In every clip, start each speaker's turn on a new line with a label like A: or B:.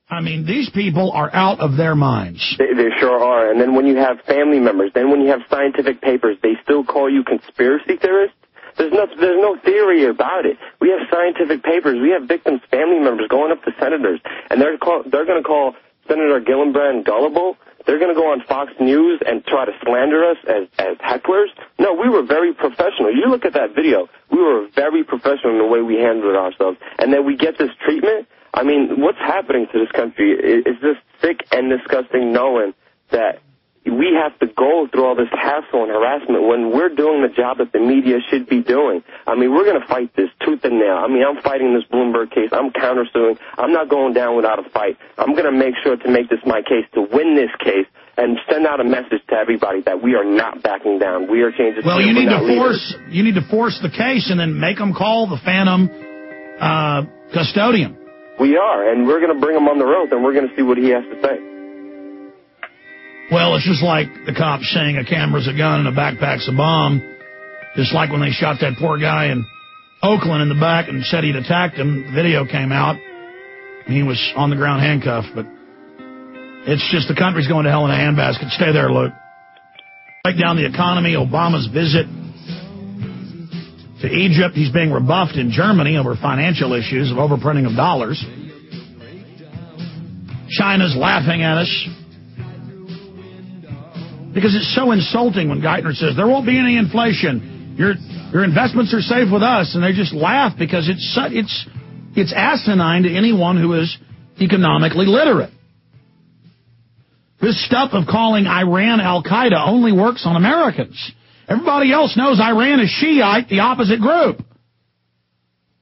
A: I mean, these people are out of their minds.
B: They sure are. And then when you have family members, then when you have scientific papers, they still call you conspiracy theorists? There's no theory about it. We have scientific papers. We have victims' family members going up to senators, and they're going to call Senator Gillibrand gullible. They're going to go on Fox News and try to slander us as hecklers. No, we were very professional. You look at that video. We were very professional in the way we handled ourselves. And then we get this treatment. I mean, what's happening to this country is just sick and disgusting, knowing that we have to go through all this hassle and harassment when we're doing the job that the media should be doing. I mean, we're going to fight this tooth and nail. I mean, I'm fighting this Bloomberg case. I'm countersuing. I'm not going down without a fight. I'm going to make sure to make this my case, to win this case, and send out a message to everybody that we are not backing down. We are changing.
A: Well, you need to force the case and then make them call the phantom custodian.
B: We are, and we're going to bring him on the road, and we're going to see what he has to say.
A: Well, it's just like the cops saying a camera's a gun and a backpack's a bomb. Just like when they shot that poor guy in Oakland in the back and said he'd attacked him. The video came out. He was on the ground handcuffed. But it's just the country's going to hell in a handbasket. Stay there, Luke. Break down the economy. Obama's visit to Egypt. He's being rebuffed in Germany over financial issues of overprinting of dollars. China's laughing at us. Because it's so insulting when Geithner says, there won't be any inflation. Your investments are safe with us. And they just laugh because it's asinine to anyone who is economically literate. This stuff of calling Iran Al-Qaeda only works on Americans. Everybody else knows Iran is Shiite, the opposite group.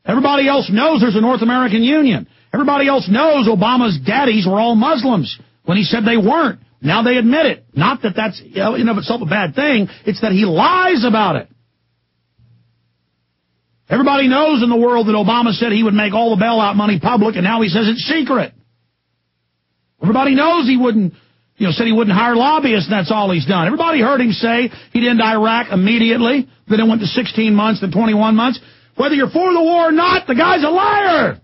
A: Everybody else knows there's a North American Union. Everybody else knows Obama's daddies were all Muslims when he said they weren't. Now they admit it. Not that that's in and of itself a bad thing. It's that he lies about it. Everybody knows in the world that Obama said he would make all the bailout money public, and now he says it's secret. Everybody knows he wouldn't, said he wouldn't hire lobbyists, and that's all he's done. Everybody heard him say he'd end Iraq immediately. Then it went to 16 months, then 21 months. Whether you're for the war or not, the guy's a liar.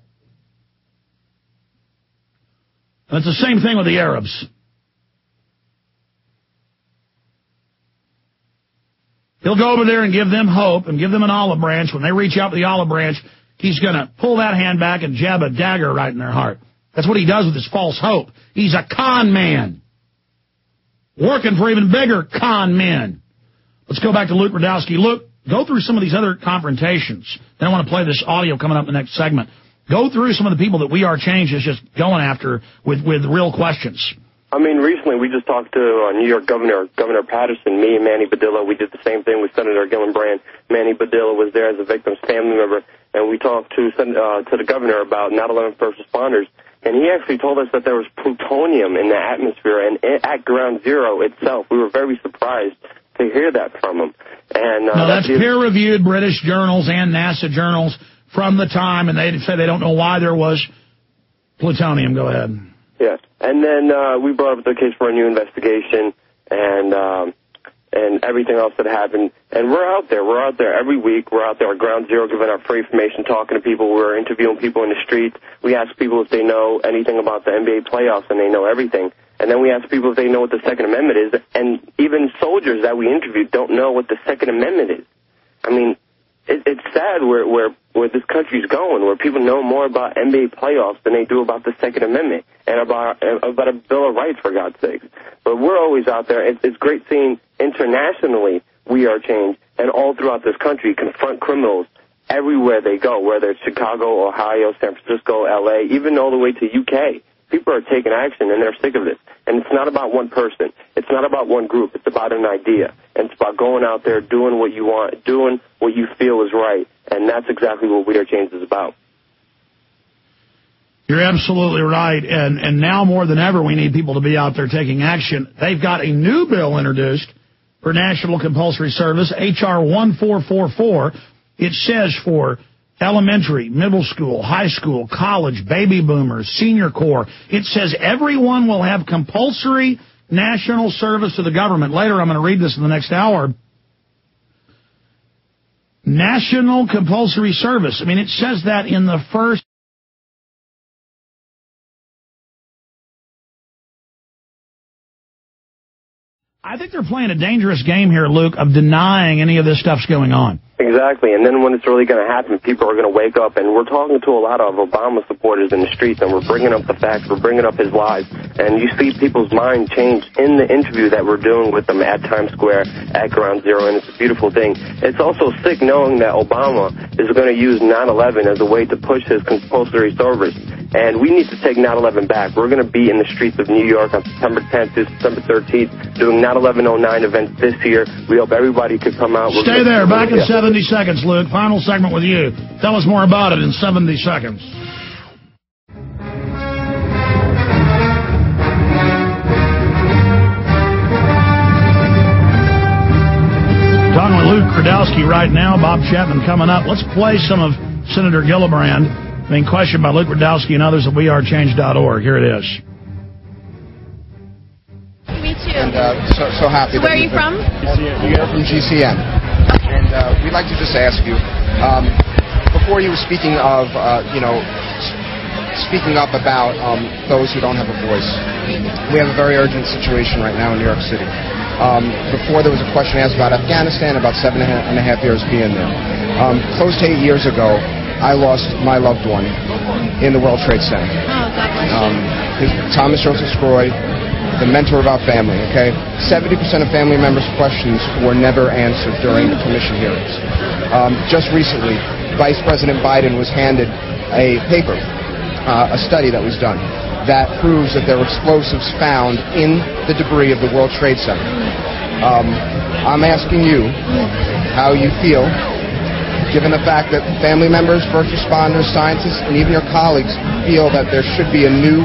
A: And it's the same thing with the Arabs. He'll go over there and give them hope and give them an olive branch. When they reach out to the olive branch, he's going to pull that hand back and jab a dagger right in their heart. That's what he does with his false hope. He's a con man. Working for even bigger con men. Let's go back to Luke Rudkowski. Luke, go through some of these other confrontations. Then I want to play this audio coming up in the next segment. Go through some of the people that We Are Change is just going after with real questions.
B: I mean, recently we just talked to New York Governor Patterson, me and Manny Badillo. We did the same thing with Senator Gillibrand. Manny Badillo was there as a victim's family member, and we talked to the governor about 9/11 first responders. And he actually told us that there was plutonium in the atmosphere and at Ground Zero itself. We were very surprised to hear that from him. And
A: no, that's peer-reviewed British journals and NASA journals from the time, and they say they don't know why there was plutonium. Go ahead.
B: Yes. And then we brought up the case for a new investigation and everything else that happened. And we're out there. We're out there every week. We're out there at Ground Zero giving out free information, talking to people. We're interviewing people in the streets. We ask people if they know anything about the NBA playoffs, and they know everything. And then we ask people if they know what the Second Amendment is. And even soldiers that we interviewed don't know what the Second Amendment is. I mean, it's sad where this country's going, where people know more about NBA playoffs than they do about the Second Amendment and about a Bill of Rights, for God's sakes. But we're always out there. It's great seeing internationally We Are Change, and all throughout this country confront criminals everywhere they go, whether it's Chicago, Ohio, San Francisco, L.A., even all the way to UK. People are taking action, and they're sick of this. And it's not about one person. It's not about one group. It's about an idea. And it's about going out there, doing what you want, doing what you feel is right. And that's exactly what We Are Change is about.
A: You're absolutely right. And now more than ever, we need people to be out there taking action. They've got a new bill introduced for national compulsory service, H.R. 1444. It says for elementary, middle school, high school, college, baby boomers, senior corps. It says everyone will have compulsory national service to the government. Later, I'm going to read this in the next hour. National compulsory service. I mean, it says that in the first I think they're playing a dangerous game here, Luke, of denying any of this stuff's going on.
B: Exactly, and then when it's really going to happen, people are going to wake up, and we're talking to a lot of Obama supporters in the streets, and we're bringing up the facts, we're bringing up his lies, and you see people's mind change in the interview that we're doing with them at Times Square, at Ground Zero, and it's a beautiful thing. It's also sick knowing that Obama is going to use 9/11 as a way to push his compulsory service, and we need to take 9/11 back. We're going to be in the streets of New York on September 10th to September 13th doing 9/11-09 events this year. We hope everybody could come out.
A: Stay there, back in 70 seconds, Luke. Final segment with you. Tell us more about it in 70 seconds. Talking with Luke Rudkowski right now. Bob Chapman coming up. Let's play some of Senator Gillibrand being questioned by Luke Rudkowski and others at wearechange.org. Here it is.
C: Me too.
D: And so happy.
C: So where are you from?
D: We're from GCN. And we'd like to just ask you, before you were speaking of, speaking up about those who don't have a voice, we have a very urgent situation right now in New York City. Before there was a question asked about Afghanistan, about 7.5 years being there. Close to 8 years ago, I lost my loved one in the World Trade Center.
C: Oh, God bless you.
D: Thomas Joseph Scroy, the mentor of our family, okay? 70% of family members' questions were never answered during the commission hearings. Just recently, Vice President Biden was handed a paper, a study that was done, that proves that there were explosives found in the debris of the World Trade Center. I'm asking you how you feel, given the fact that family members, first responders, scientists, and even your colleagues feel that there should be a new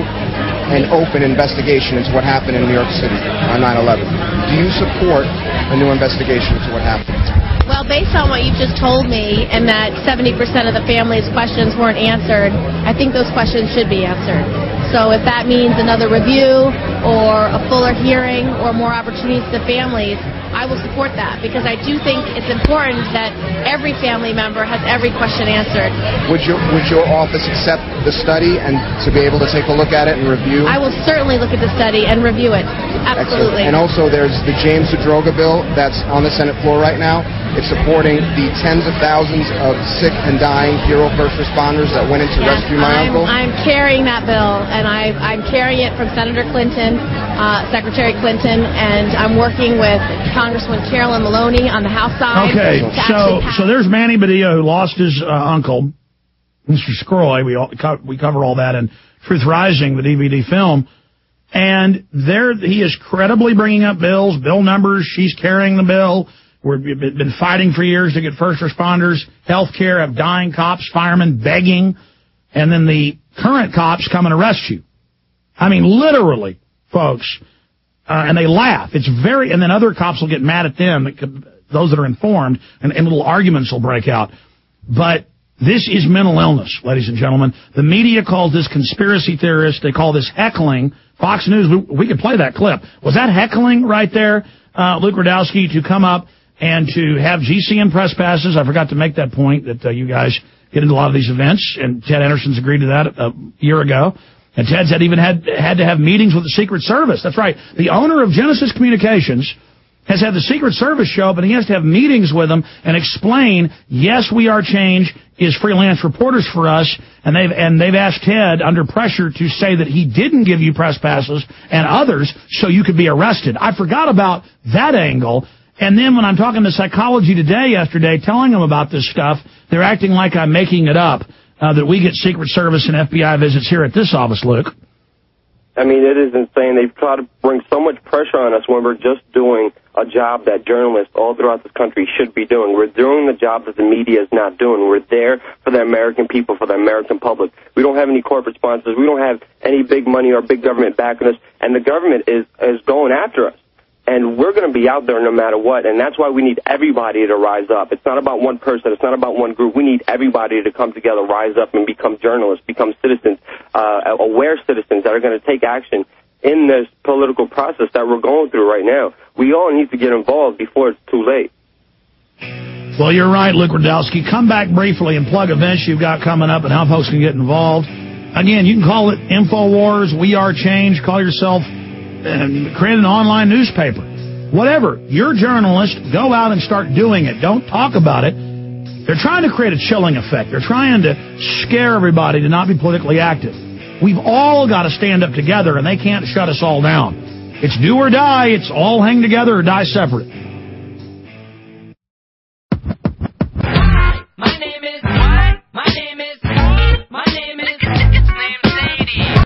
D: and open investigation into what happened in New York City on 9/11. Do you support a new investigation into what happened?
C: Well, based on what you've just told me, and that 70% of the family's questions weren't answered, I think those questions should be answered. So if that means another review or a fuller hearing or more opportunities to families, I will support that, because I do think it's important that every family member has every question answered.
D: Would your office accept the study and to be able to take a look at it and review?
C: I will certainly look at the study and review it. Absolutely.
D: Excellent. And also there's the James Zadroga bill that's on the Senate floor right now. It's supporting the tens of thousands of sick and dying hero first responders that went in to rescue my uncle.
C: I'm carrying that bill, and I'm carrying it from Senator Clinton, Secretary Clinton, and I'm working with Congresswoman Carolyn Maloney on the House side.
A: Okay, so there's Manny Badillo, who lost his uncle, Mr. Scroy. We cover all that in Truth Rising, the DVD film. And there he is credibly bringing up bills, bill numbers. She's carrying the bill. We've been fighting for years to get first responders, health care, have dying cops, firemen begging, and then the current cops come and arrest you. I mean, literally, folks. And they laugh. And then other cops will get mad at them, those that are informed, and little arguments will break out. But this is mental illness, ladies and gentlemen. The media calls this conspiracy theorists. They call this heckling. Fox News, we could play that clip. Was that heckling right there, Luke Rudkowski, to come up and to have GCN press passes? I forgot to make that point, that you guys get into a lot of these events, and Ted Anderson's agreed to that a year ago. And Ted said even had to have meetings with the Secret Service. That's right. The owner of Genesis Communications has had the Secret Service show up, and he has to have meetings with them and explain, yes, We Are Change is freelance reporters for us, and they've asked Ted under pressure to say that he didn't give you press passes and others so you could be arrested. I forgot about that angle. And then when I'm talking to Psychology Today yesterday, telling them about this stuff, they're acting like I'm making it up. That we get Secret Service and FBI visits here at this office, Luke.
B: I mean, it is insane. They've tried to bring so much pressure on us when we're just doing a job that journalists all throughout this country should be doing. We're doing the job that the media is not doing. We're there for the American people, for the American public. We don't have any corporate sponsors. We don't have any big money or big government backing us, and the government is going after us. And we're going to be out there no matter what, and that's why we need everybody to rise up. It's not about one person. It's not about one group. We need everybody to come together, rise up, and become journalists, become citizens, aware citizens that are going to take action in this political process that we're going through right now. We all need to get involved before it's too late.
A: Well, you're right, Luke Rudkowski. Come back briefly and plug events you've got coming up and how folks can get involved. Again, you can call it InfoWars, We Are Change. Call yourself and create an online newspaper. whatever. You're a journalist. Go out and start doing it. Don't talk about it. They're trying to create a chilling effect. They're trying to scare everybody to not be politically active. We've all got to stand up together, and they can't shut us all down. It's do or die. It's all hang together or die separate.